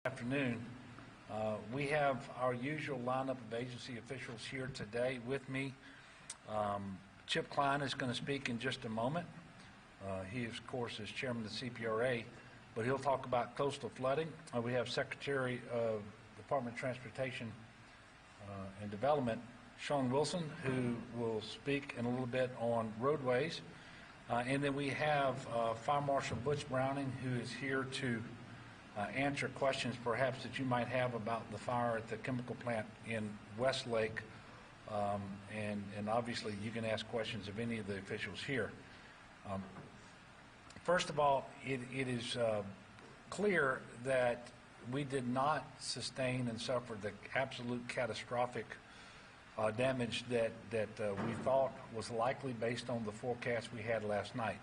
Afternoon. We have our usual lineup of agency officials here today with me. Chip Klein is going to speak in just a moment. He, of course, is chairman of the CPRA, but he'll talk about coastal flooding. We have Secretary of Department of Transportation and Development, Sean Wilson, who will speak in a little bit on roadways. And then we have Fire Marshal Butch Browning, who is here to answer questions perhaps that you might have about the fire at the chemical plant in Westlake. And obviously you can ask questions of any of the officials here. First of all, it is clear that we did not sustain and suffer the absolute catastrophic damage that we thought was likely based on the forecast we had last night.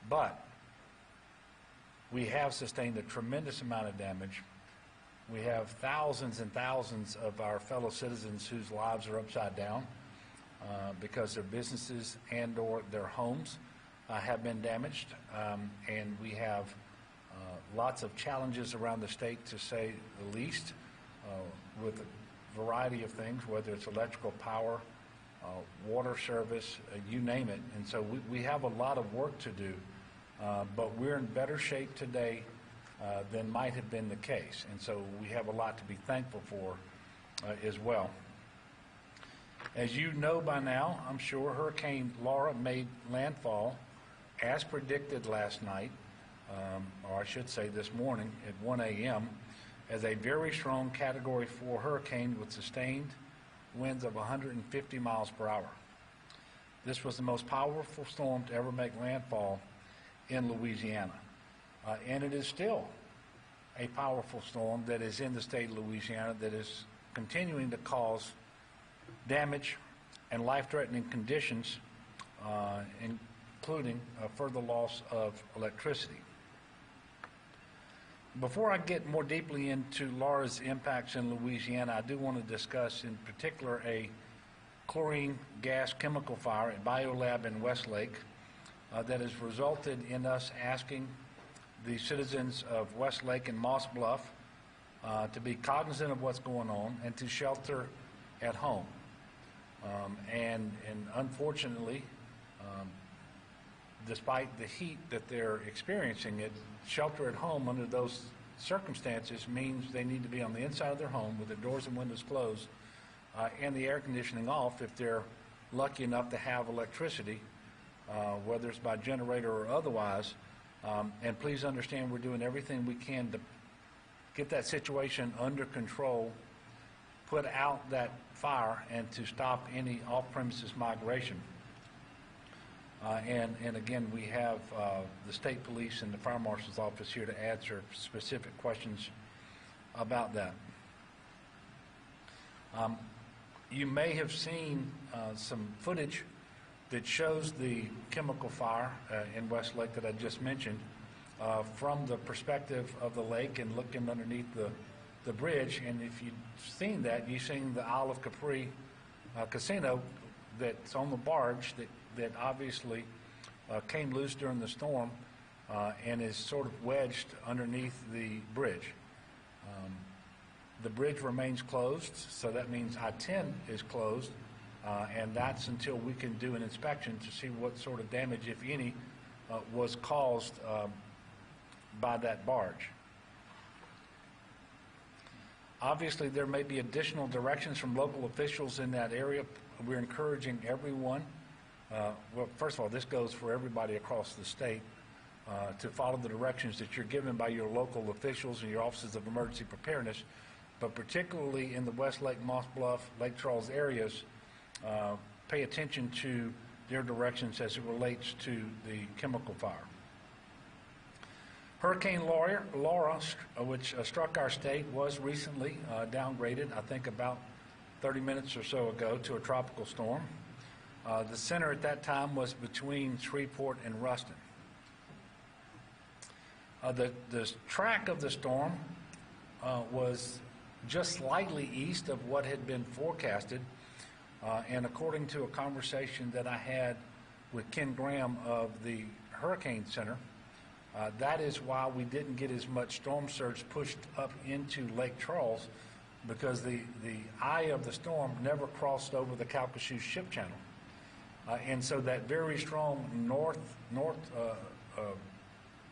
But we have sustained a tremendous amount of damage. We have thousands and thousands of our fellow citizens whose lives are upside down because their businesses and or their homes have been damaged. And we have lots of challenges around the state, to say the least, with a variety of things, whether it's electrical power, water service, you name it. And so we have a lot of work to do. But we're in better shape today than might have been the case. And so we have a lot to be thankful for as well. As you know by now, I'm sure, Hurricane Laura made landfall as predicted last night, or I should say this morning at 1 a.m., as a very strong Category 4 hurricane with sustained winds of 150 miles per hour. This was the most powerful storm to ever make landfall in Louisiana. And it is still a powerful storm that is in the state of Louisiana that is continuing to cause damage and life-threatening conditions, including further loss of electricity. Before I get more deeply into Laura's impacts in Louisiana, I do want to discuss in particular a chlorine gas chemical fire at Biolab in Westlake that has resulted in us asking the citizens of Westlake and Moss Bluff to be cognizant of what's going on and to shelter at home. And unfortunately, despite the heat that they're experiencing, shelter at home under those circumstances means they need to be on the inside of their home with the doors and windows closed and the air conditioning off if they're lucky enough to have electricity, whether it's by generator or otherwise. And please understand we're doing everything we can to get that situation under control, put out that fire, and to stop any off-premises migration. And again, we have the state police and the fire marshal's office here to answer specific questions about that. You may have seen some footage that shows the chemical fire in Westlake that I just mentioned from the perspective of the lake and looking underneath the bridge. And if you've seen that, you've seen the Isle of Capri casino that's on the barge that obviously came loose during the storm and is sort of wedged underneath the bridge. The bridge remains closed, so that means I-10 is closed. And that's until we can do an inspection to see what sort of damage, if any, was caused by that barge. Obviously, there may be additional directions from local officials in that area. We're encouraging everyone, well, first of all, this goes for everybody across the state, to follow the directions that you're given by your local officials and your offices of emergency preparedness, but particularly in the Westlake, Moss Bluff, Lake Charles areas, pay attention to their directions as it relates to the chemical fire. Hurricane Laura, which struck our state, was recently downgraded, I think about 30 minutes or so ago, to a tropical storm. The center at that time was between Shreveport and Ruston. The track of the storm was just slightly east of what had been forecasted. And according to a conversation that I had with Ken Graham of the Hurricane Center, That is why we didn't get as much storm surge pushed up into Lake Charles, because the eye of the storm never crossed over the Calcasieu Ship Channel. And so that very strong north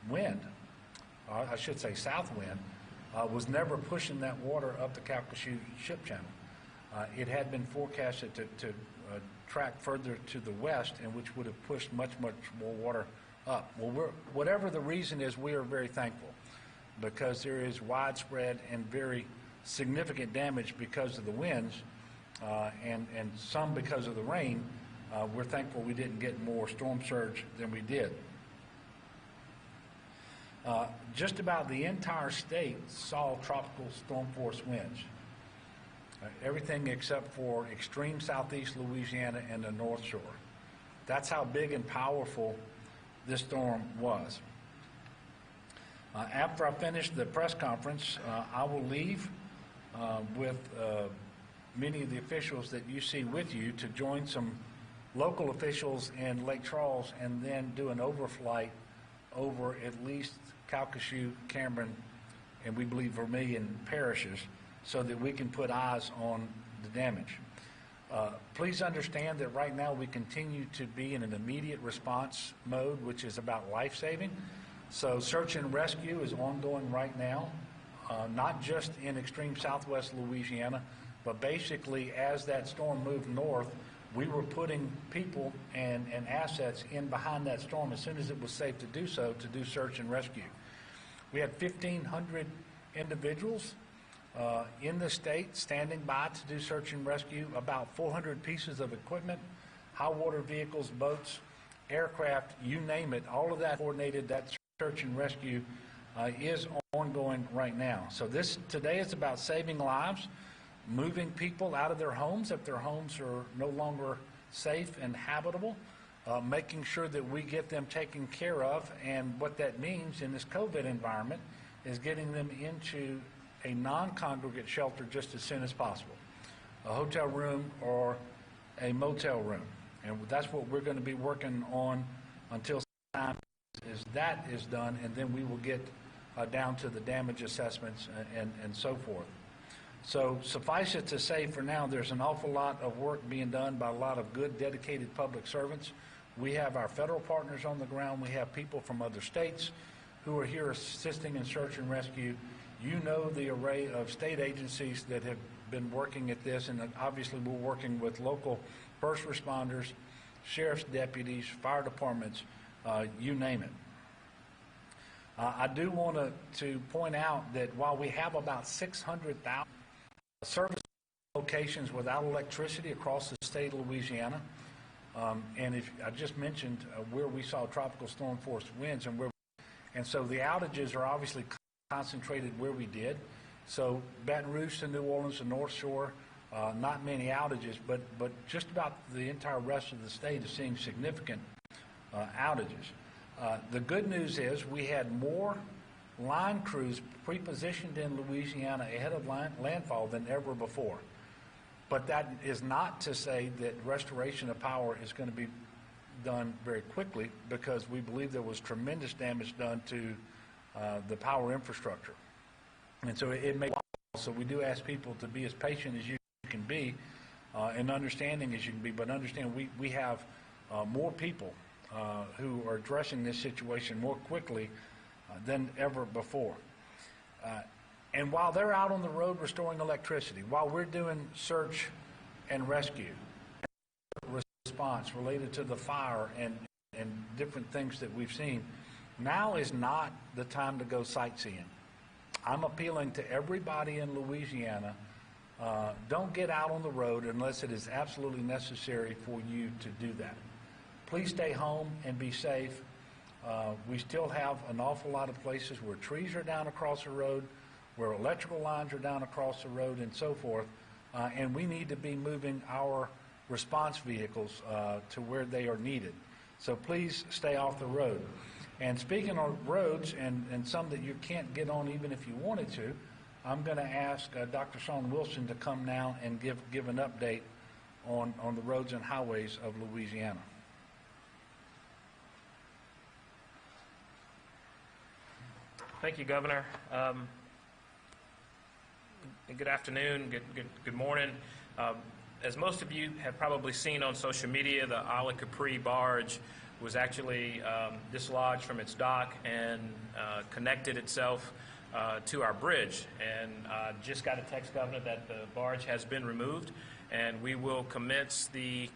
wind, I should say south wind, was never pushing that water up the Calcasieu Ship Channel. It had been forecasted to track further to the west, and which would have pushed much more water up. Well, whatever the reason is, we are very thankful, because there is widespread and very significant damage because of the winds, and some because of the rain. We're thankful we didn't get more storm surge than we did. Just about the entire state saw tropical storm force winds. Everything except for extreme southeast Louisiana and the North Shore. That's how big and powerful this storm was. After I finish the press conference, I will leave with many of the officials that you see with you to join some local officials in Lake Charles, and then do an overflight over at least Calcasieu, Cameron, and we believe Vermilion parishes, so that we can put eyes on the damage. Please understand that right now we continue to be in an immediate response mode, which is about life-saving. So search and rescue is ongoing right now, not just in extreme southwest Louisiana, but basically as that storm moved north, we were putting people and assets in behind that storm as soon as it was safe to do so, to do search and rescue. We had 1,500 individuals in the state standing by to do search and rescue, about 400 pieces of equipment, high water vehicles, boats, aircraft, you name it, all of that coordinated. That search and rescue is ongoing right now. So today is about saving lives, moving people out of their homes if their homes are no longer safe and habitable, making sure that we get them taken care of. And what that means in this COVID environment is getting them into a non-congregate shelter just as soon as possible, a hotel room or a motel room. And that's what we're going to be working on until time is that is done, and then we will get down to the damage assessments and so forth. So suffice it to say, for now, there's an awful lot of work being done by a lot of good, dedicated public servants. We have our federal partners on the ground. We have people from other states who are here assisting in search and rescue. You know the array of state agencies that have been working at this, and obviously we're working with local first responders, sheriff's deputies, fire departments, you name it. I do want to point out that while we have about 600,000 service locations without electricity across the state of Louisiana, and if I just mentioned where we saw tropical storm force winds, and so the outages are obviously concentrated where we did. So Baton Rouge to New Orleans, the North Shore, not many outages, but just about the entire rest of the state is seeing significant outages. The good news is we had more line crews pre-positioned in Louisiana ahead of landfall than ever before. But that is not to say that restoration of power is going to be done very quickly, because we believe there was tremendous damage done to the power infrastructure. And so it may, so we do ask people to be as patient as you can be and understanding as you can be, but understand we have more people who are addressing this situation more quickly than ever before. And while they're out on the road restoring electricity, while we're doing search and rescue, response related to the fire and different things that we've seen, now is not the time to go sightseeing. I'm appealing to everybody in Louisiana, don't get out on the road unless it is absolutely necessary for you to do that. Please stay home and be safe. We still have an awful lot of places where trees are down across the road, where electrical lines are down across the road and so forth, and we need to be moving our response vehicles to where they are needed. So please stay off the road. And speaking of roads and some that you can't get on even if you wanted to, I'm going to ask Dr. Sean Wilson to come now and give an update on the roads and highways of Louisiana. Thank you, Governor. Good afternoon, good morning. As most of you have probably seen on social media, the Isle of Capri barge was actually dislodged from its dock and connected itself to our bridge. And just got a text, Governor, that the barge has been removed, and we will commence the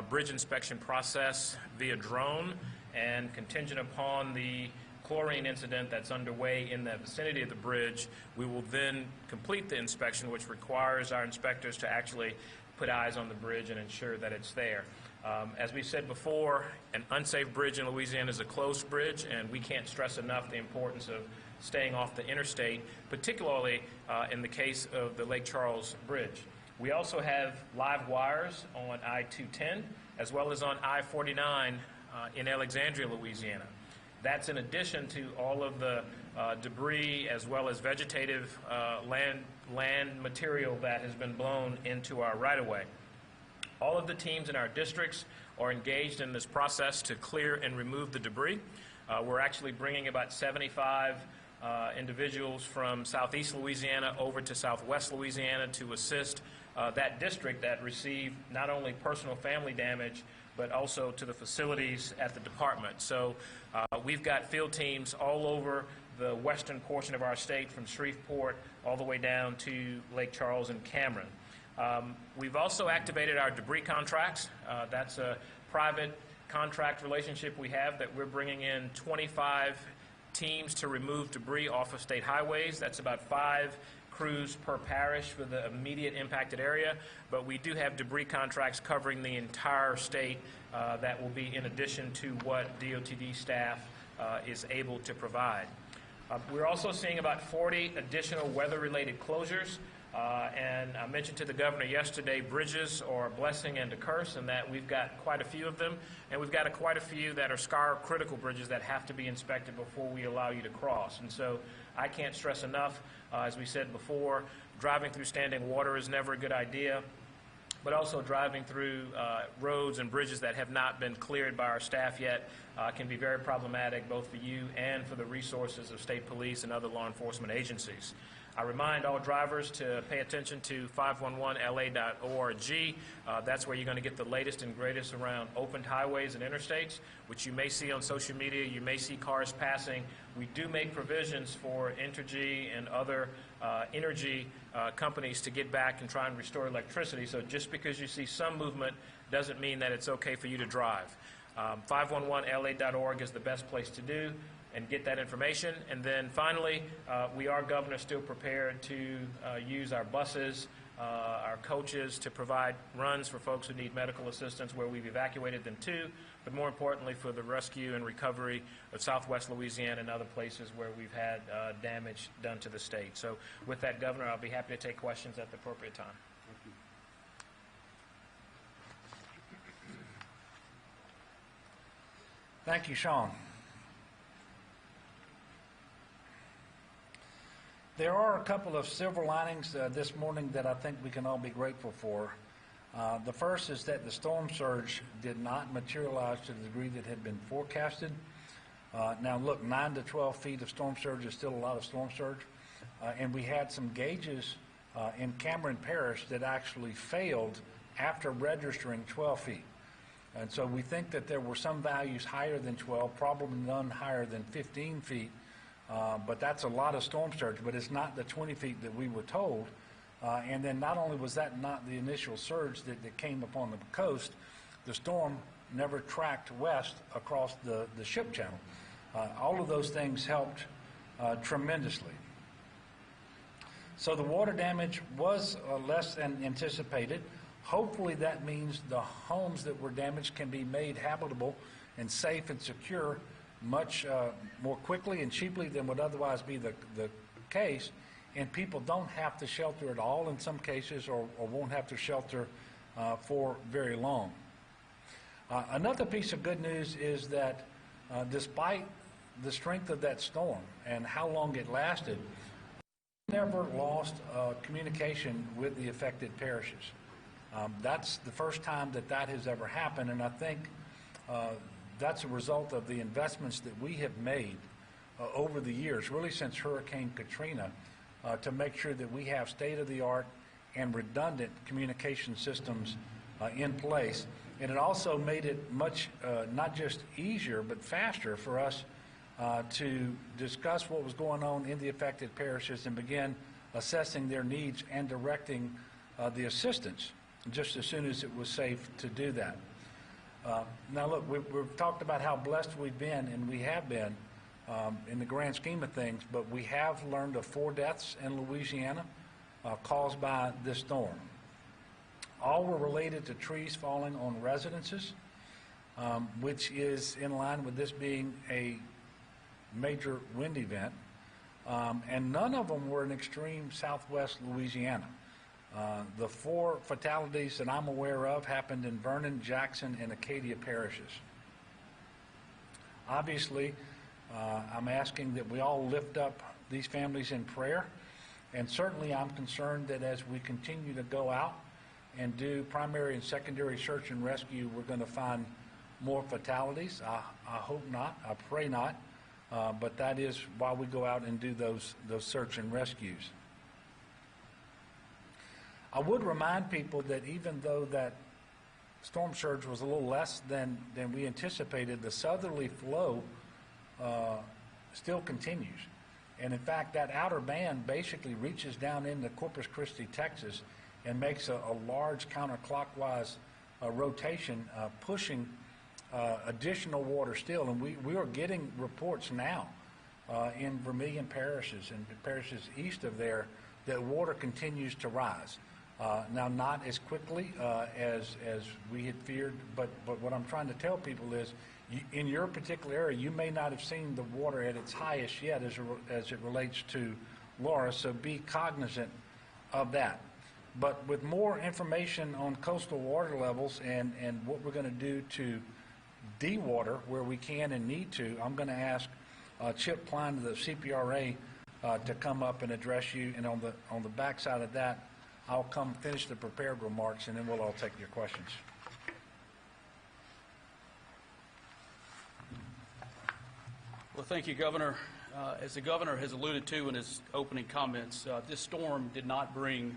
bridge inspection process via drone, and contingent upon the chlorine incident that's underway in the vicinity of the bridge, we will then complete the inspection, which requires our inspectors to actually put eyes on the bridge and ensure that it's there. As we said before, an unsafe bridge in Louisiana is a closed bridge, and we can't stress enough the importance of staying off the interstate, particularly in the case of the Lake Charles Bridge. We also have live wires on I-210 as well as on I-49 in Alexandria, Louisiana. That's in addition to all of the debris as well as vegetative land material that has been blown into our right-of-way. All of the teams in our districts are engaged in this process to clear and remove the debris. We're actually bringing about 75 individuals from southeast Louisiana over to southwest Louisiana to assist that district that received not only personal family damage, but also to the facilities at the department. So we've got field teams all over the western portion of our state, from Shreveport all the way down to Lake Charles and Cameron. We've also activated our debris contracts. That's a private contract relationship we have that we're bringing in 25 teams to remove debris off of state highways. That's about 5 crews per parish for the immediate impacted area, but we do have debris contracts covering the entire state that will be in addition to what DOTD staff is able to provide. We're also seeing about 40 additional weather-related closures, and I mentioned to the governor yesterday, bridges are a blessing and a curse, and that we've got quite a few of them, and we've got quite a few that are SCAR-critical bridges that have to be inspected before we allow you to cross. And so I can't stress enough, as we said before, driving through standing water is never a good idea, but also driving through roads and bridges that have not been cleared by our staff yet can be very problematic, both for you and for the resources of state police and other law enforcement agencies. I remind all drivers to pay attention to 511la.org. That's where you're going to get the latest and greatest around opened highways and interstates, which you may see on social media. You may see cars passing. We do make provisions for Entergy and other energy companies to get back and try and restore electricity. So just because you see some movement doesn't mean that it's okay for you to drive. 511la.org is the best place to do and get that information. And then finally, we are, Governor, still prepared to use our buses, our coaches to provide runs for folks who need medical assistance where we've evacuated them to, but more importantly for the rescue and recovery of southwest Louisiana and other places where we've had damage done to the state. So with that, Governor, I'll be happy to take questions at the appropriate time. Thank you, Sean. There are a couple of silver linings this morning that I think we can all be grateful for. The first is that the storm surge did not materialize to the degree that had been forecasted. Now look, 9 to 12 feet of storm surge is still a lot of storm surge. And we had some gauges in Cameron Parish that actually failed after registering 12 feet. And so we think that there were some values higher than 12, probably none higher than 15 feet. But that's a lot of storm surge, but it's not the 20 feet that we were told. And then not only was that not the initial surge that came upon the coast, the storm never tracked west across the ship channel. All of those things helped tremendously. So the water damage was less than anticipated. Hopefully that means the homes that were damaged can be made habitable and safe and secure much more quickly and cheaply than would otherwise be the case, and people don't have to shelter at all in some cases, or won't have to shelter for very long. Another piece of good news is that despite the strength of that storm and how long it lasted, we never lost communication with the affected parishes. That's the first time that has ever happened, and I think that's a result of the investments that we have made over the years, really since Hurricane Katrina, to make sure that we have state-of-the-art and redundant communication systems in place. And it also made it much, not just easier, but faster for us to discuss what was going on in the affected parishes and begin assessing their needs and directing the assistance just as soon as it was safe to do that. Now look, we've talked about how blessed we've been, and we have been in the grand scheme of things, but we have learned of 4 deaths in Louisiana caused by this storm. All were related to trees falling on residences, which is in line with this being a major wind event, and none of them were in extreme southwest Louisiana. The 4 fatalities that I'm aware of happened in Vernon, Jackson, and Acadia parishes. Obviously, I'm asking that we all lift up these families in prayer, and certainly I'm concerned that as we continue to go out and do primary and secondary search and rescue, we're going to find more fatalities. I hope not, I pray not, but that is why we go out and do those search and rescues. I would remind people that even though that storm surge was a little less than we anticipated, the southerly flow still continues. And in fact, that outer band basically reaches down into Corpus Christi, Texas, and makes a large counterclockwise rotation, pushing additional water still. And we are getting reports now in Vermilion parishes and parishes east of there that water continues to rise. Now, not as quickly as we had feared, but what I'm trying to tell people is, in your particular area, you may not have seen the water at its highest yet as it relates to Laura, so be cognizant of that. But with more information on coastal water levels and what we're going to do to de-water where we can and need to, I'm going to ask Chip Klein of the CPRA to come up and address you, and on the back side of that, I'll come finish the prepared remarks, and then we'll all take your questions. Well, thank you, Governor. As the Governor has alluded to in his opening comments, this storm did not bring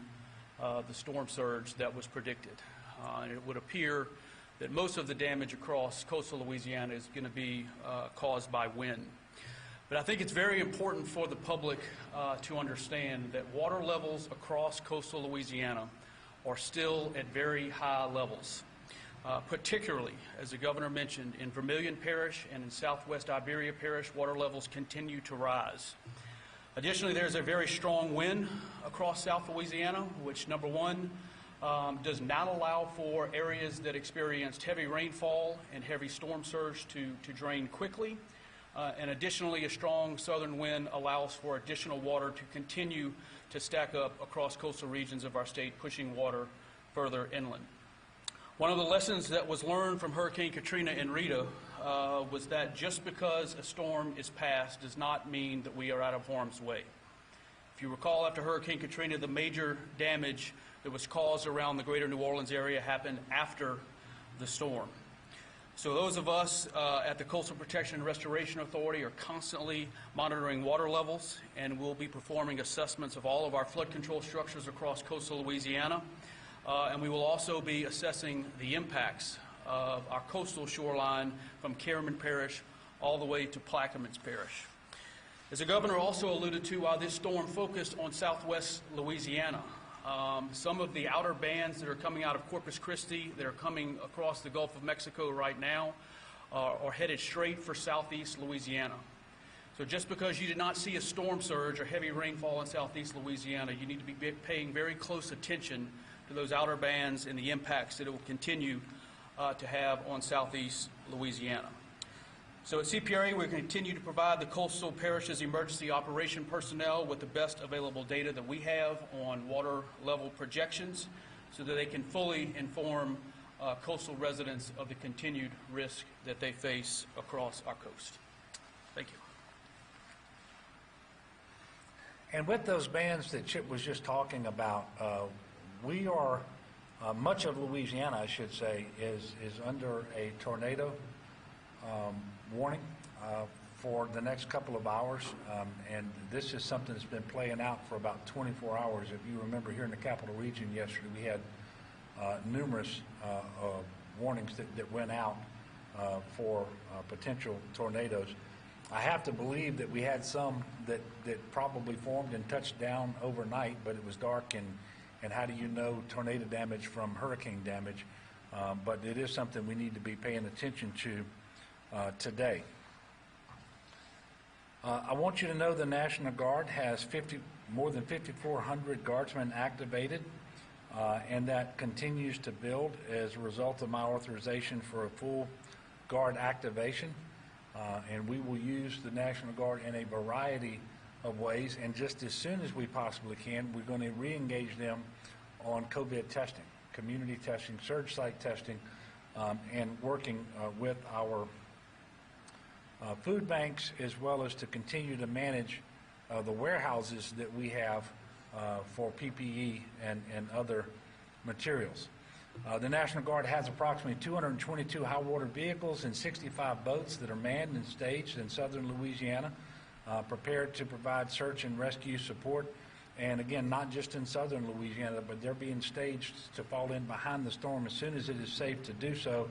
the storm surge that was predicted. And it would appear that most of the damage across coastal Louisiana is going to be caused by wind. But I think it's very important for the public to understand that water levels across coastal Louisiana are still at very high levels. Particularly, as the Governor mentioned, in Vermilion Parish and in Southwest Iberia Parish, water levels continue to rise. Additionally, there's a very strong wind across South Louisiana, which, number one, does not allow for areas that experienced heavy rainfall and heavy storm surge to drain quickly. And additionally, a strong southern wind allows for additional water to continue to stack up across coastal regions of our state, pushing water further inland. One of the lessons that was learned from Hurricane Katrina and Rita was that just because a storm is past does not mean that we are out of harm's way. If you recall, after Hurricane Katrina, the major damage that was caused around the greater New Orleans area happened after the storm. So those of us at the Coastal Protection and Restoration Authority are constantly monitoring water levels, and we'll be performing assessments of all of our flood control structures across coastal Louisiana. And we will also be assessing the impacts of our coastal shoreline from Careman Parish all the way to Plaquemines Parish. As the Governor also alluded to, while this storm focused on southwest Louisiana, some of the outer bands that are coming out of Corpus Christi, that are coming across the Gulf of Mexico right now, are headed straight for southeast Louisiana. So just because you did not see a storm surge or heavy rainfall in southeast Louisiana, you need to be paying very close attention to those outer bands and the impacts that it will continue to have on southeast Louisiana. So at CPRA, we continue to provide the coastal parishes emergency operation personnel with the best available data that we have on water level projections so that they can fully inform coastal residents of the continued risk that they face across our coast. Thank you. And with those bands that Chip was just talking about, we are, much of Louisiana, I should say, is under a tornado warning for the next couple of hours, and this is something that's been playing out for about 24 hours. If you remember, here in the Capital Region yesterday, we had numerous warnings that went out for potential tornadoes. I have to believe that we had some that probably formed and touched down overnight, but it was dark, and how do you know tornado damage from hurricane damage? But it is something we need to be paying attention to today. I want you to know the National Guard has more than 5,400 guardsmen activated, and that continues to build as a result of my authorization for a full Guard activation. And we will use the National Guard in a variety of ways, and just as soon as we possibly can, we're going to re-engage them on COVID testing, community testing, surge site testing, and working with our food banks, as well as to continue to manage the warehouses that we have for PPE and other materials. The National Guard has approximately 222 high water vehicles and 65 boats that are manned and staged in southern Louisiana, prepared to provide search and rescue support. And again, not just in southern Louisiana, but they're being staged to fall in behind the storm as soon as it is safe to do so.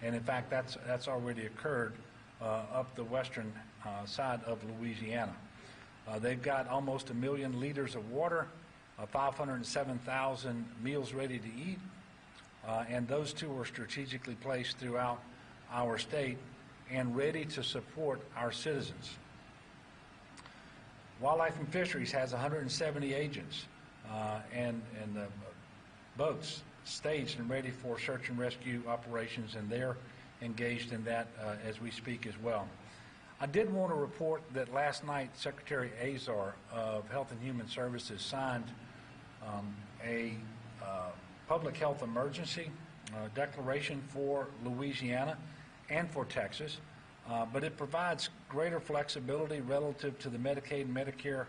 And in fact, that's already occurred up the western side of Louisiana. They've got almost 1 million liters of water, 507,000 meals ready to eat, and those two are strategically placed throughout our state and ready to support our citizens. Wildlife and Fisheries has 170 agents and boats staged and ready for search and rescue operations, and they're engaged in that as we speak as well. I did want to report that last night Secretary Azar of Health and Human Services signed a public health emergency declaration for Louisiana and for Texas, but it provides greater flexibility relative to the Medicaid and Medicare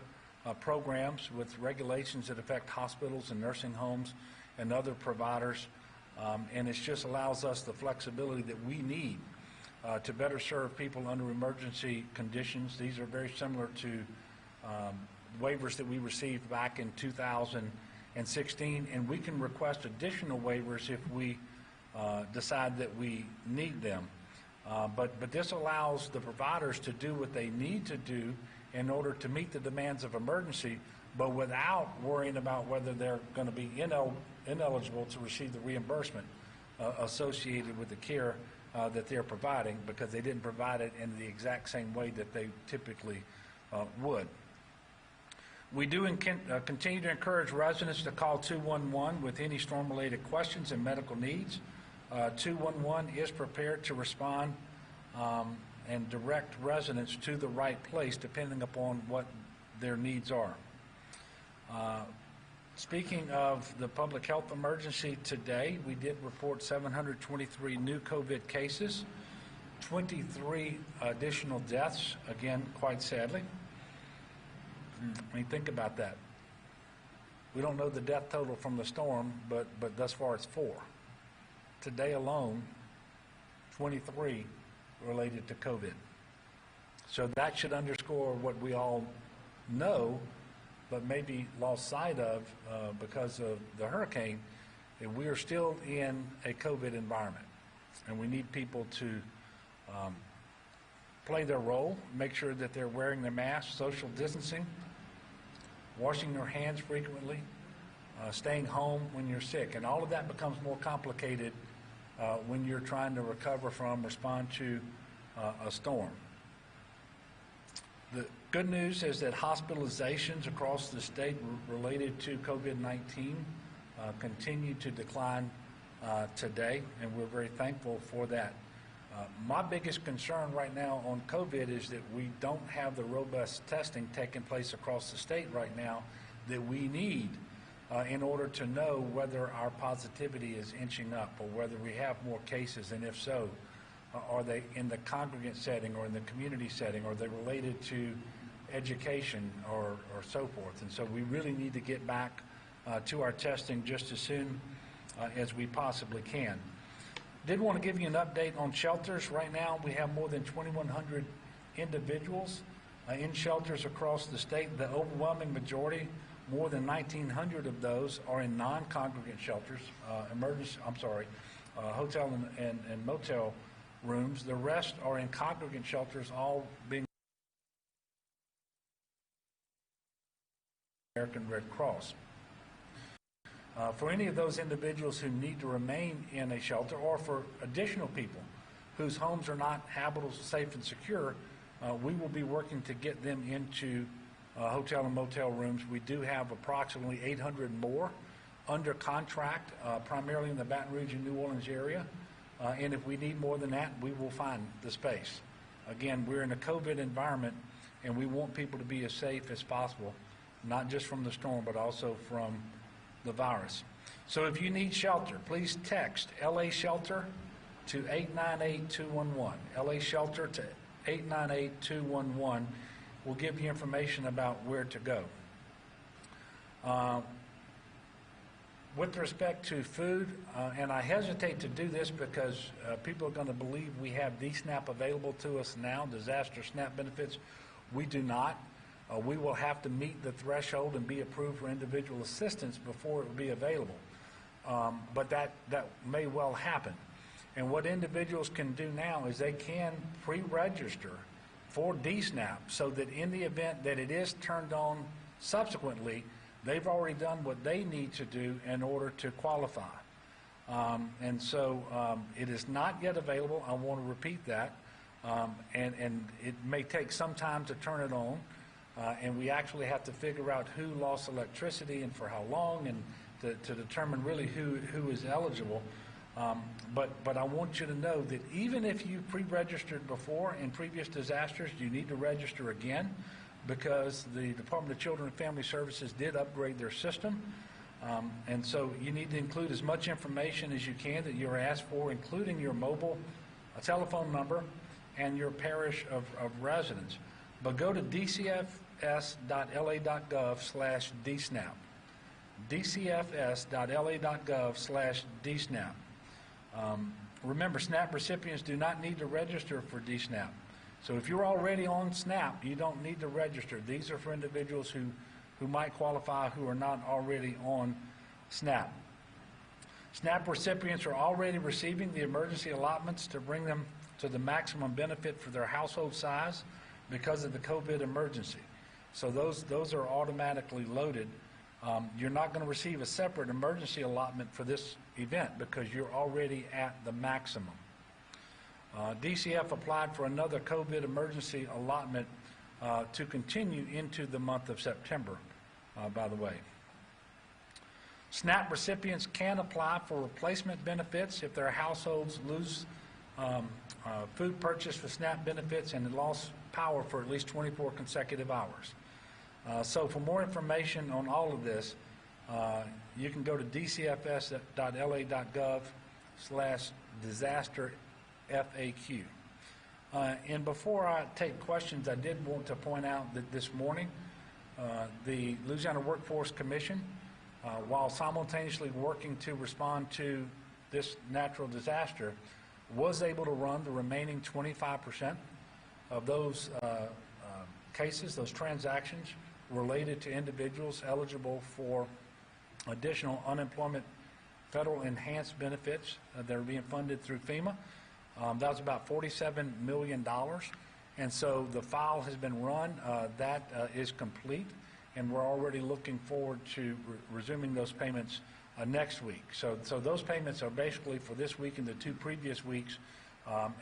programs with regulations that affect hospitals and nursing homes and other providers, and it just allows us the flexibility that we need to better serve people under emergency conditions. These are very similar to waivers that we received back in 2016, and we can request additional waivers if we decide that we need them. But this allows the providers to do what they need to do in order to meet the demands of emergency, but without worrying about whether they're going to be ineligible to receive the reimbursement associated with the care that they're providing, because they didn't provide it in the exact same way that they typically would. We do continue to encourage residents to call 211 with any storm-related questions and medical needs. 211 is prepared to respond and direct residents to the right place depending upon what their needs are. Speaking of the public health emergency today, we did report 723 new COVID cases, 23 additional deaths, again, quite sadly. I mean, think about that. We don't know the death total from the storm, but thus far it's 4. Today alone, 23 related to COVID. So that should underscore what we all know, but maybe lost sight of because of the hurricane, that we are still in a COVID environment. And we need people to play their role, make sure that they're wearing their masks, social distancing, washing their hands frequently, staying home when you're sick. And all of that becomes more complicated when you're trying to recover from, respond to a storm. The good news is that hospitalizations across the state related to COVID-19 continue to decline today, and we're very thankful for that. My biggest concern right now on COVID is that we don't have the robust testing taking place across the state right now that we need in order to know whether our positivity is inching up or whether we have more cases, and if so, are they in the congregate setting or in the community setting, or are they related to education or so forth. And so we really need to get back to our testing just as soon as we possibly can. Did want to give you an update on shelters. Right now we have more than 2,100 individuals in shelters across the state. The overwhelming majority, more than 1,900 of those, are in non-congregant shelters, hotel and motel rooms. The rest are in congregant shelters, all being American Red Cross. For any of those individuals who need to remain in a shelter, or for additional people whose homes are not habitable, safe, and secure, we will be working to get them into hotel and motel rooms. We do have approximately 800 more under contract, primarily in the Baton Rouge and New Orleans area. And if we need more than that, we will find the space. Again, we're in a COVID environment, and we want people to be as safe as possible, not just from the storm, but also from the virus. So if you need shelter, please text LA Shelter to 898-211. LA Shelter to 898-211. We'll give you information about where to go. With respect to food, and I hesitate to do this because people are going to believe we have DSNAP available to us now, disaster SNAP benefits. We do not. We will have to meet the threshold and be approved for individual assistance before it will be available. But that may well happen. And what individuals can do now is they can pre-register for DSNAP so that in the event that it is turned on subsequently, they've already done what they need to do in order to qualify. And so it is not yet available. I want to repeat that. And it may take some time to turn it on. And we actually have to figure out who lost electricity and for how long, and to determine really who is eligible. But I want you to know that even if you pre-registered before in previous disasters, you need to register again, because the Department of Children and Family Services did upgrade their system. And so you need to include as much information as you can that you're asked for, including your mobile telephone number and your parish of residence. But go to dcfs.la.gov/DSNAP. dcfs.la.gov/DSNAP. Remember, SNAP recipients do not need to register for DSNAP. So if you're already on SNAP, you don't need to register. These are for individuals who might qualify who are not already on SNAP. SNAP recipients are already receiving the emergency allotments to bring them to the maximum benefit for their household size because of the COVID emergency. So those are automatically loaded. You're not going to receive a separate emergency allotment for this event because you're already at the maximum. DCF applied for another COVID emergency allotment to continue into the month of September, by the way. SNAP recipients can apply for replacement benefits if their households lose food purchase for SNAP benefits and lost power for at least 24 consecutive hours. So for more information on all of this, you can go to dcfs.la.gov/disaster-FAQ. And before I take questions, I did want to point out that this morning, the Louisiana Workforce Commission, while simultaneously working to respond to this natural disaster, was able to run the remaining 25% of those cases, those transactions related to individuals eligible for additional unemployment federal enhanced benefits that are being funded through FEMA. That was about $47 million. And so the file has been run. That is complete. And we're already looking forward to resuming those payments next week. So those payments are basically for this week and the 2 previous weeks.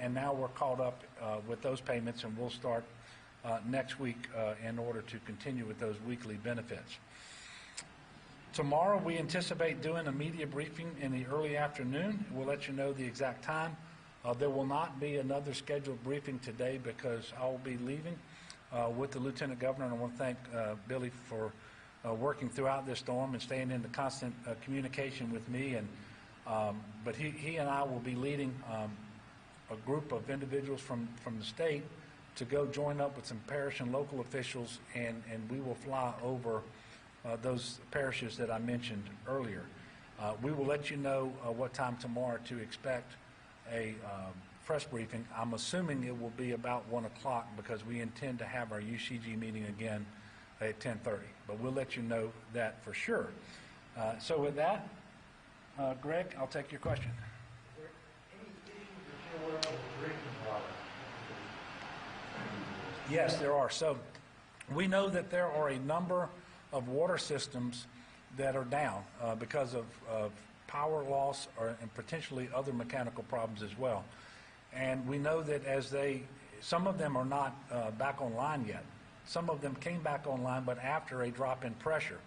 And now we're caught up with those payments, and we'll start next week in order to continue with those weekly benefits. Tomorrow we anticipate doing a media briefing in the early afternoon. We'll let you know the exact time. There will not be another scheduled briefing today because I'll be leaving with the Lieutenant Governor, and I want to thank Billy for working throughout this storm and staying in the constant communication with me. And but he and I will be leading a group of individuals from the state to go join up with some parish and local officials, and we will fly over those parishes that I mentioned earlier. We will let you know what time tomorrow to expect a press briefing. I'm assuming it will be about 1 o'clock because we intend to have our UCG meeting again at 10:30. But we'll let you know that for sure. So with that, Greg, I'll take your question. Is there any issues that you're aware of with drinking water? Yes, there are. So we know that there are a number of water systems that are down because of power loss and potentially other mechanical problems as well. And we know that some of them are not back online yet. Some of them came back online, but after a drop in pressure.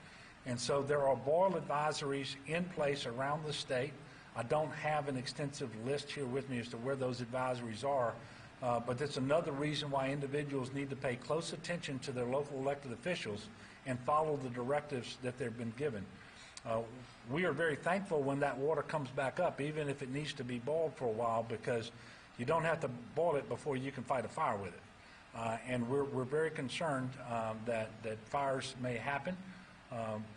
And so there are boil advisories in place around the state. I don't have an extensive list here with me as to where those advisories are, but that's another reason why individuals need to pay close attention to their local elected officials and follow the directives that they've been given. We are very thankful when that water comes back up, even if it needs to be boiled for a while, because you don't have to boil it before you can fight a fire with it. And we're very concerned that fires may happen.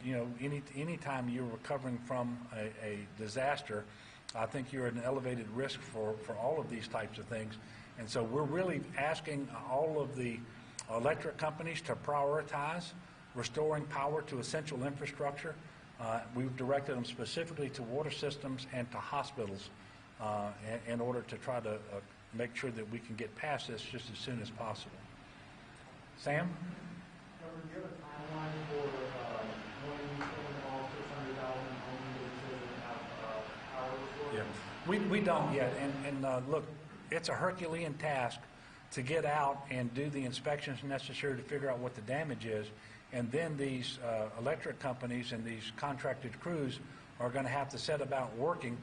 Any time you're recovering from a disaster, I think you're at an elevated risk for all of these types of things. And so we're really asking all of the electric companies to prioritize restoring power to essential infrastructure. We've directed them specifically to water systems and to hospitals in order to try to make sure that we can get past this just as soon as possible. Sam? Governor, do you have a timeline for when you spend all 600,000 homes that have power restored? Yeah, we don't yet. And look, it's a Herculean task to get out and do the inspections necessary to figure out what the damage is. And then these electric companies and these contracted crews are going to have to set about working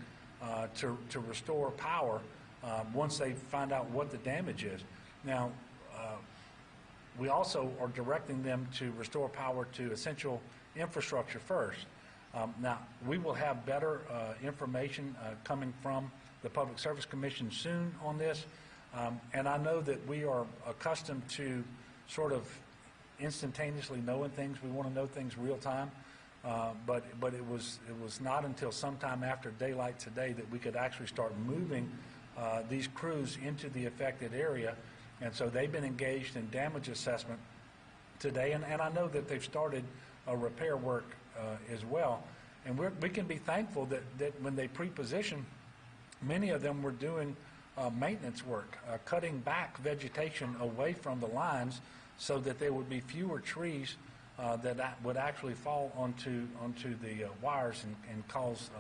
to restore power once they find out what the damage is. Now, we also are directing them to restore power to essential infrastructure first. Now, we will have better information coming from the Public Service Commission soon on this. And I know that we are accustomed to sort of instantaneously knowing things. We want to know things real time. But it was not until sometime after daylight today that we could actually start moving these crews into the affected area. And so they've been engaged in damage assessment today. And I know that they've started repair work as well. And we can be thankful that when they pre-position, many of them were doing maintenance work, cutting back vegetation away from the lines so that there would be fewer trees that would actually fall onto the wires and cause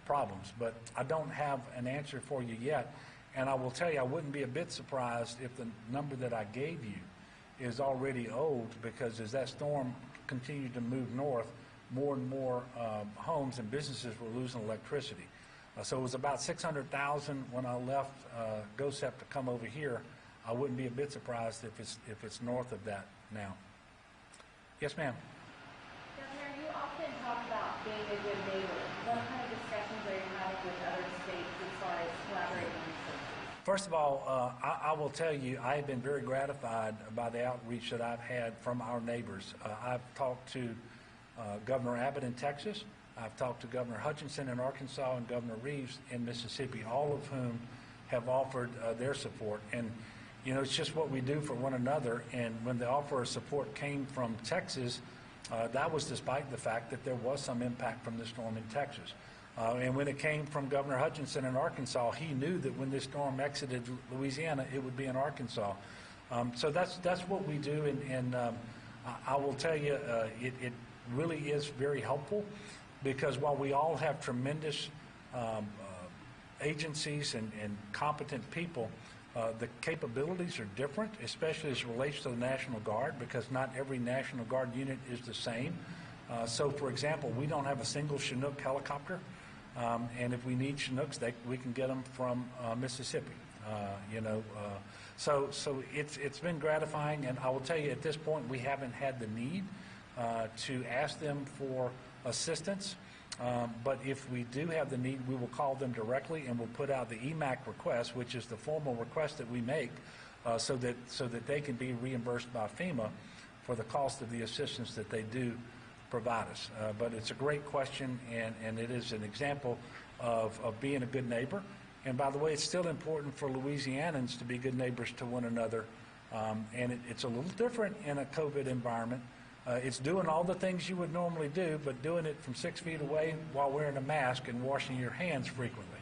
problems. But I don't have an answer for you yet. And I will tell you, I wouldn't be a bit surprised if the number that I gave you is already old, because as that storm continued to move north, more and more homes and businesses were losing electricity. So it was about 600,000 when I left GOSEP to come over here. I wouldn't be a bit surprised if it's north of that now. Yes, ma'am. Governor, you often talk about being a good neighbor. What kind of discussions are you having with other states as far as collaborating on resources? First of all, I will tell you, I have been very gratified by the outreach that I've had from our neighbors. I've talked to Governor Abbott in Texas. I've talked to Governor Hutchinson in Arkansas and Governor Reeves in Mississippi, all of whom have offered their support. And, you know, it's just what we do for one another. And when the offer of support came from Texas, that was despite the fact that there was some impact from the storm in Texas. And when it came from Governor Hutchinson in Arkansas, he knew that when this storm exited Louisiana, it would be in Arkansas. So that's what we do. And I will tell you, it really is very helpful, because while we all have tremendous agencies and competent people, the capabilities are different, especially as it relates to the National Guard, because not every National Guard unit is the same. So, for example, we don't have a single Chinook helicopter, and if we need Chinooks, we can get them from Mississippi. So it's been gratifying, and I will tell you, at this point, we haven't had the need to ask them for assistance. But if we do have the need, we will call them directly, and we'll put out the EMAC request, which is the formal request that we make, so that they can be reimbursed by FEMA for the cost of the assistance that they do provide us. But it's a great question, and it is an example of being a good neighbor And by the way, it's still important for Louisianans to be good neighbors to one another. And it's a little different in a COVID environment. It's doing all the things you would normally do, but doing it from 6 feet away while wearing a mask and washing your hands frequently.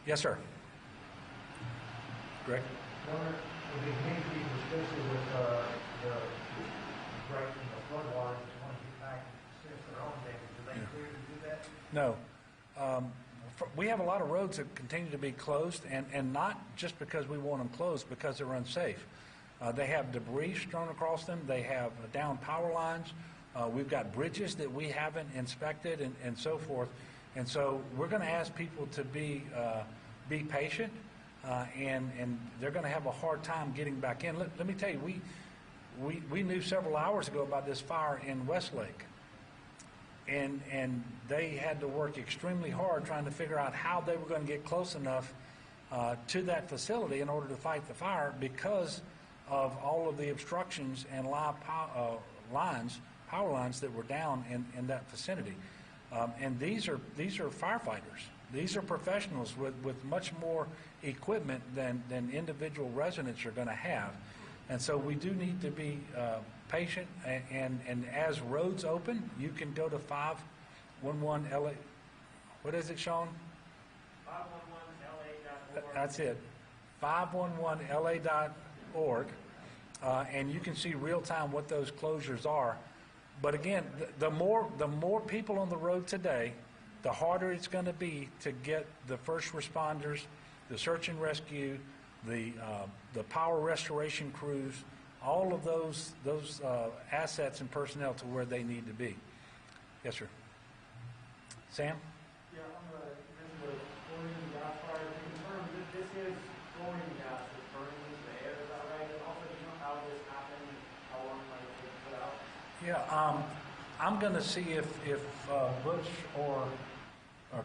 Yes, sir. Greg? Governor, would the community, especially with the breaking the flood waters, just want to get back and finish their own damage, do they clear to do that? No. We have a lot of roads that continue to be closed, and not just because we want them closed, because they're unsafe. They have debris strewn across them. They have down power lines. We've got bridges that we haven't inspected and so forth. And so we're going to ask people to be patient, and they're going to have a hard time getting back in. Let me tell you, we knew several hours ago about this fire in Westlake. And they had to work extremely hard trying to figure out how they were going to get close enough to that facility in order to fight the fire because of all of the obstructions and live power lines that were down in that vicinity. And these are firefighters. These are professionals with much more equipment than individual residents are going to have. And so we do need to be patient, and as roads open, you can go to 511 LA. What is it, Sean? 511LA.org. That's it. 511LA.org, and you can see real time what those closures are. But again, the more people on the road today, the harder it's going to be to get the first responders, the search and rescue, the power restoration crews, all of those assets and personnel to where they need to be. Yes, sir. Sam? Yeah, on the chlorine gas fire, to confirm that this is chlorine gas that's burning into the air, is that right? And also, do you know how this happened, how long it might take to put out? Yeah, I'm going to see if Butch or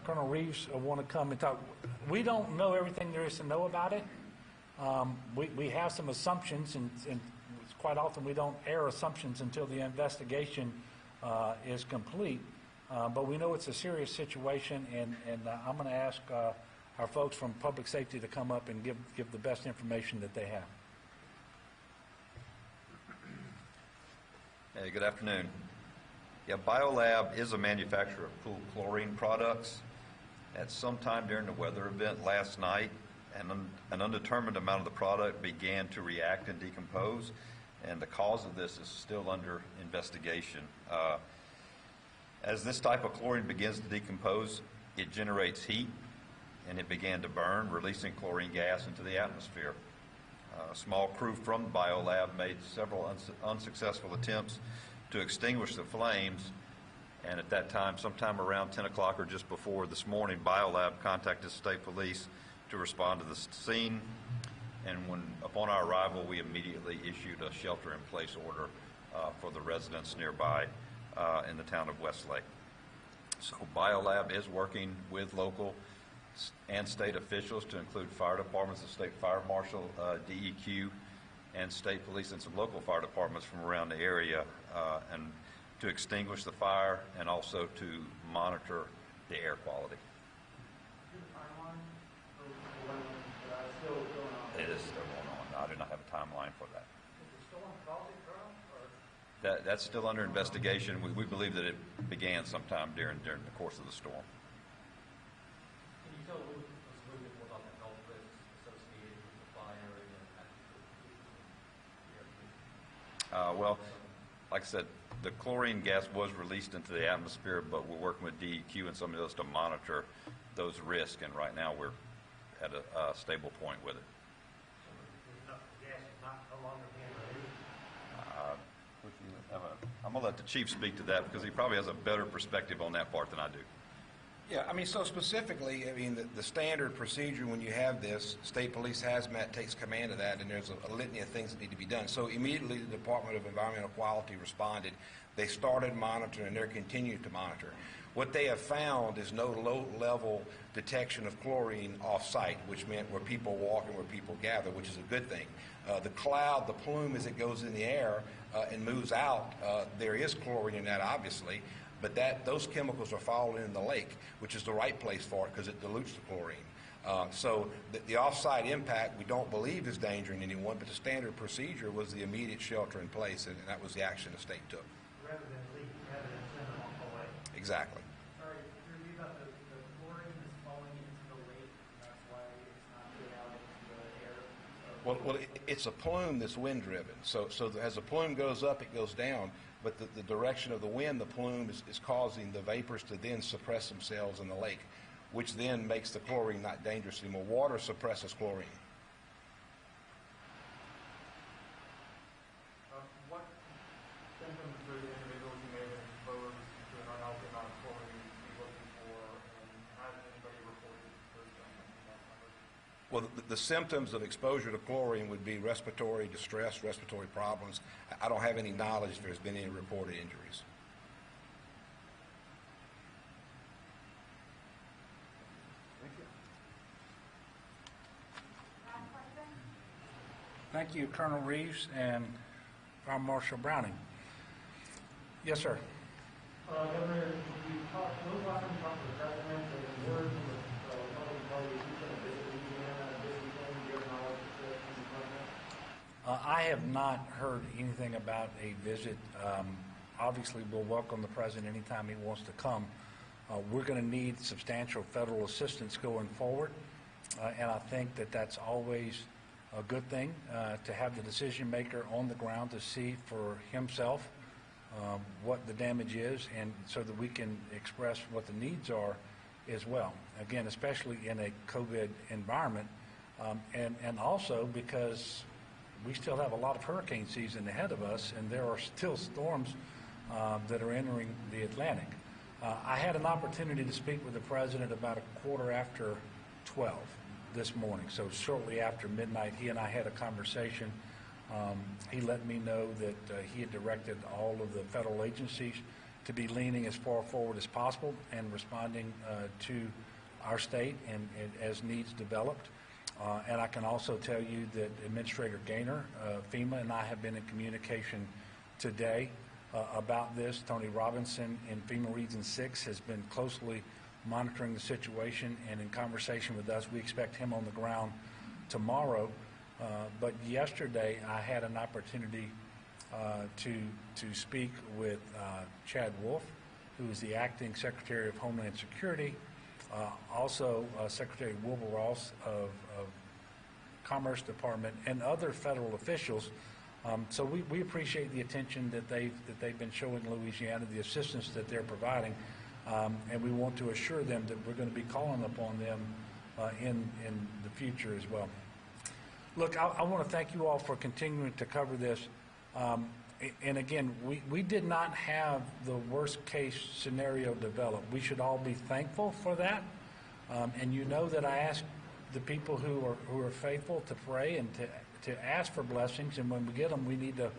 Colonel Reeves want to come and talk. We don't know everything there is to know about it. We have some assumptions, and quite often we don't air assumptions until the investigation is complete. But we know it's a serious situation, and I'm going to ask our folks from public safety to come up and give the best information that they have. Hey, good afternoon. Yeah, BioLab is a manufacturer of pool chlorine products. At some time during the weather event last night, an undetermined amount of the product began to react and decompose, and the cause of this is still under investigation. As this type of chlorine begins to decompose, it generates heat, and it began to burn, releasing chlorine gas into the atmosphere. A small crew from the BioLab made several unsuccessful attempts to extinguish the flames, and at that time, sometime around 10 o'clock or just before this morning, BioLab contacted state police to respond to the scene, and upon our arrival, we immediately issued a shelter-in-place order for the residents nearby in the town of Westlake. So BioLab is working with local and state officials, to include fire departments, the state fire marshal, DEQ, and state police, and some local fire departments from around the area, and to extinguish the fire and also to monitor the air quality. It is still going on. I do not have a timeline for that. That's still under investigation. We believe that it began sometime during the course of the storm. Can you tell us a little bit more about the health risks associated with the fire? Well, like I said, the chlorine gas was released into the atmosphere, but we're working with DEQ and some of those to monitor those risks, and right now we're at a stable point with it. So the gas is no longer being released? I'm going to let the chief speak to that because he probably has a better perspective on that part than I do. Yeah, I mean, so specifically, I mean, the standard procedure when you have this, state police hazmat takes command of that, and there's a litany of things that need to be done. So immediately the Department of Environmental Quality responded. They started monitoring, and they're continuing to monitor. What they have found is no low-level detection of chlorine off-site, which meant where people walk and where people gather, which is a good thing. The cloud, the plume, as it goes in the air and moves out, there is chlorine in that, obviously, but those chemicals are falling in the lake, which is the right place for it because it dilutes the chlorine. So the off-site impact we don't believe is endangering anyone, but the standard procedure was the immediate shelter in place, and that was the action the state took. Rather than leak, rather than send them all away. Exactly. Sorry, to review about the chlorine is falling into the lake, and that's why it's not getting out into the air. Well, it's a plume that's wind-driven. So as the plume goes up, it goes down. But the direction of the wind, the plume is causing the vapors to then suppress themselves in the lake, which then makes the chlorine not dangerous anymore. Water suppresses chlorine. What symptoms for the individuals who may have been exposed to an unhealthy amount of chlorine be looking for, and has anybody reported those symptoms? Well, the symptoms of exposure to chlorine would be respiratory distress, respiratory problems. I don't have any knowledge if there's been any reported injuries. Thank you, Colonel Reeves and Fire Marshal Browning. Yes, sir. Governor, you talked, those last time you talked to the president, and word from the Republican Party, he's going to visit Louisiana this weekend. Do you have knowledge of this from the president? I have not heard anything about a visit. Obviously, we'll welcome the president anytime he wants to come. We're going to need substantial federal assistance going forward, and I think that that's always a good thing to have the decision maker on the ground to see for himself what the damage is, and so that we can express what the needs are as well. Again, especially in a COVID environment, and also because we still have a lot of hurricane season ahead of us, and there are still storms that are entering the Atlantic. I had an opportunity to speak with the president about 12:15 this morning, so shortly after midnight. He and I had a conversation. He let me know that he had directed all of the federal agencies to be leaning as far forward as possible and responding to our state and as needs developed. And I can also tell you that Administrator Gaynor, FEMA, and I have been in communication today about this. Tony Robinson in FEMA Region 6 has been closely monitoring the situation and in conversation with us. We expect him on the ground tomorrow. But yesterday I had an opportunity to speak with Chad Wolf, who is the acting Secretary of Homeland Security, also Secretary Wilbur Ross of Commerce Department, and other federal officials. So we appreciate the attention that they've been showing Louisiana, the assistance that they're providing, and we want to assure them that we're going to be calling upon them in the future as well. Look, I want to thank you all for continuing to cover this. And again, we did not have the worst case scenario develop. We should all be thankful for that. And you know that I ask the people who are faithful to pray and to ask for blessings, and when we get them, we need to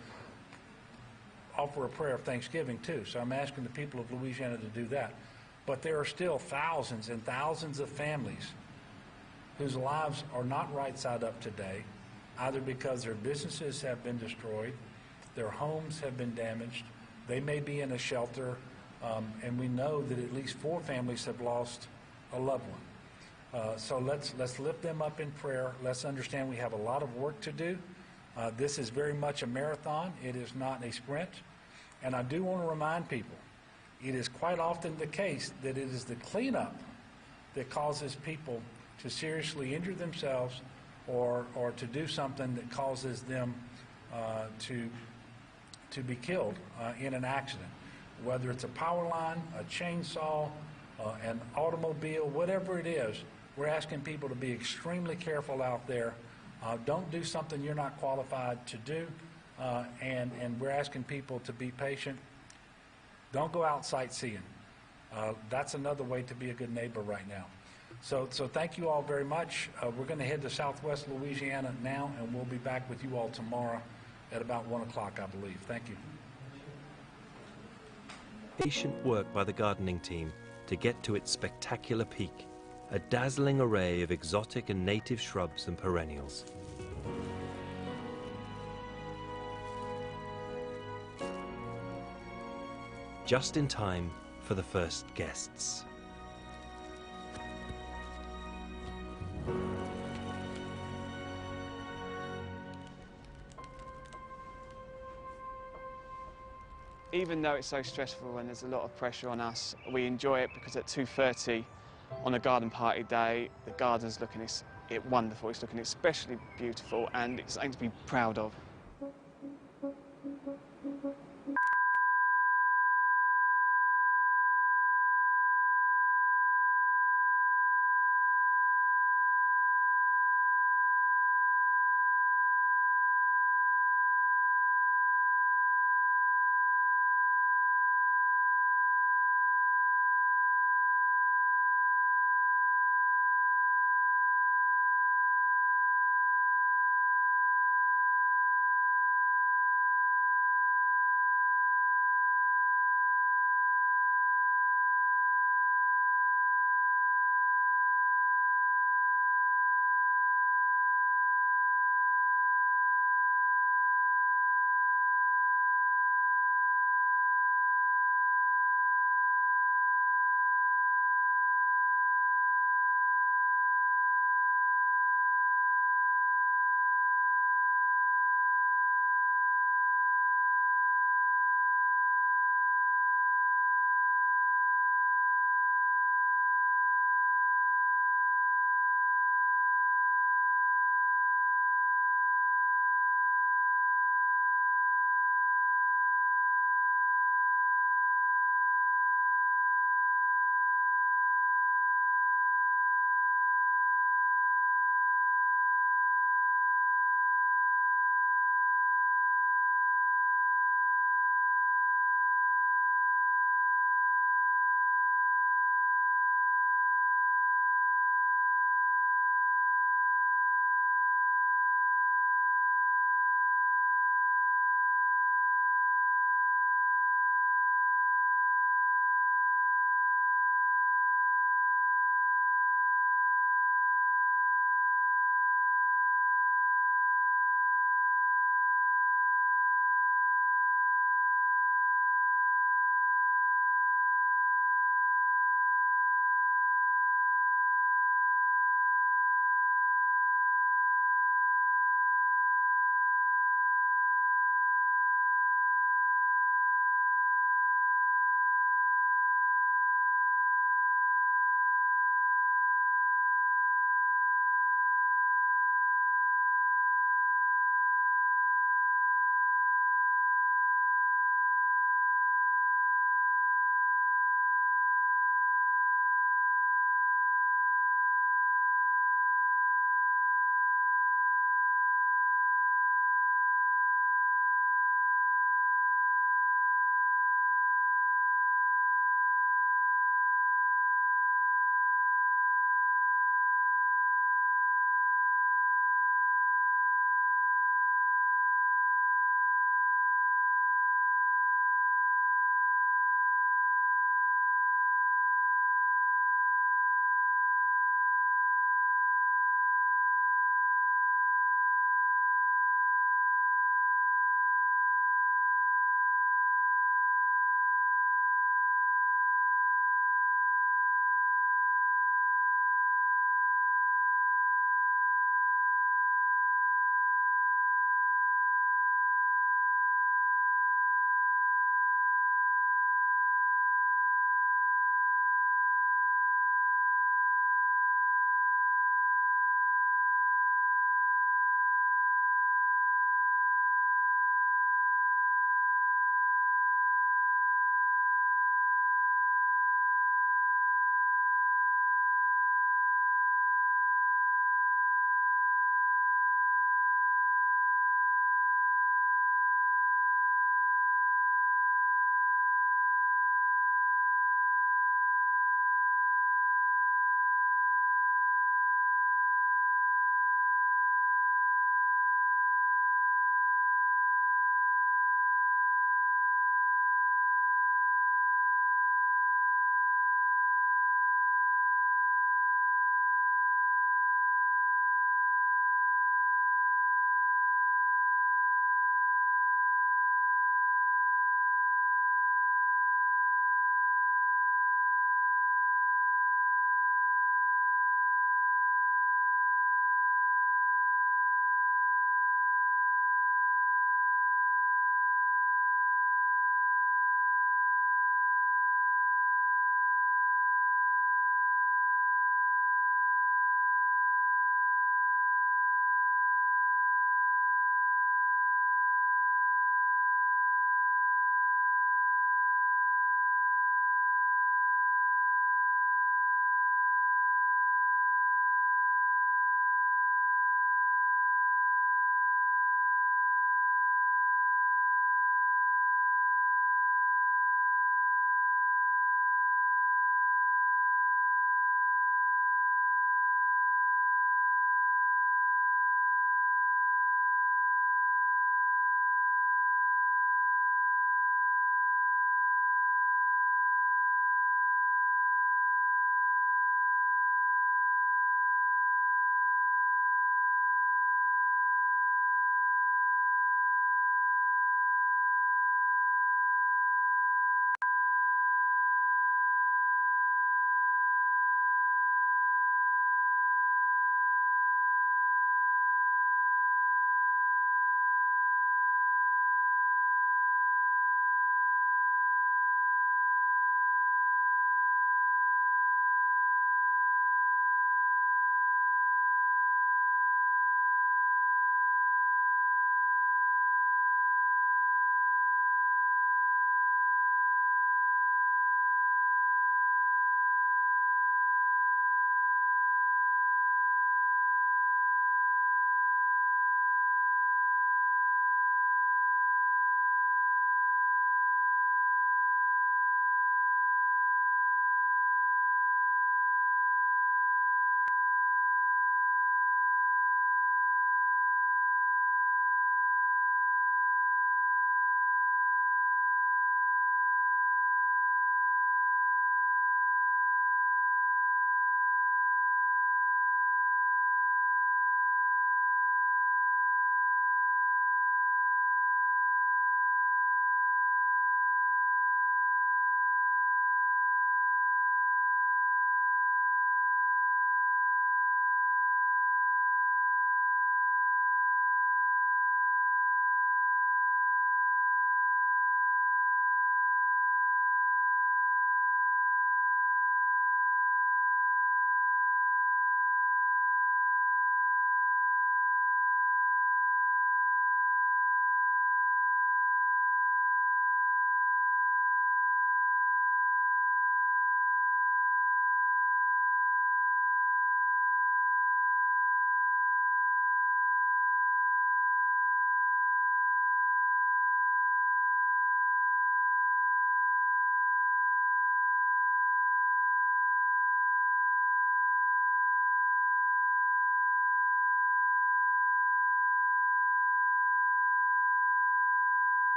offer a prayer of thanksgiving too. So I'm asking the people of Louisiana to do that. But there are still thousands and thousands of families whose lives are not right side up today, either because their businesses have been destroyed, their homes have been damaged, they may be in a shelter, and we know that at least 4 families have lost a loved one. So let's lift them up in prayer. Let's understand we have a lot of work to do. This is very much a marathon. It is not a sprint. And I do want to remind people, it is quite often the case that it is the cleanup that causes people to seriously injure themselves or to do something that causes them to be killed in an accident. Whether it's a power line, a chainsaw, an automobile, whatever it is, we're asking people to be extremely careful out there. Don't do something you're not qualified to do, and we're asking people to be patient. Don't go out sightseeing. That's another way to be a good neighbor right now. So thank you all very much. We're going to head to Southwest Louisiana now, and we'll be back with you all tomorrow at about 1 o'clock, I believe. Thank you. Patient work by the gardening team to get to its spectacular peak, a dazzling array of exotic and native shrubs and perennials. Just in time for the first guests. even though it's so stressful and there's a lot of pressure on us, we enjoy it because at 2:30 on a garden party day, the garden's looking wonderful. It's looking especially beautiful, and it's something to be proud of.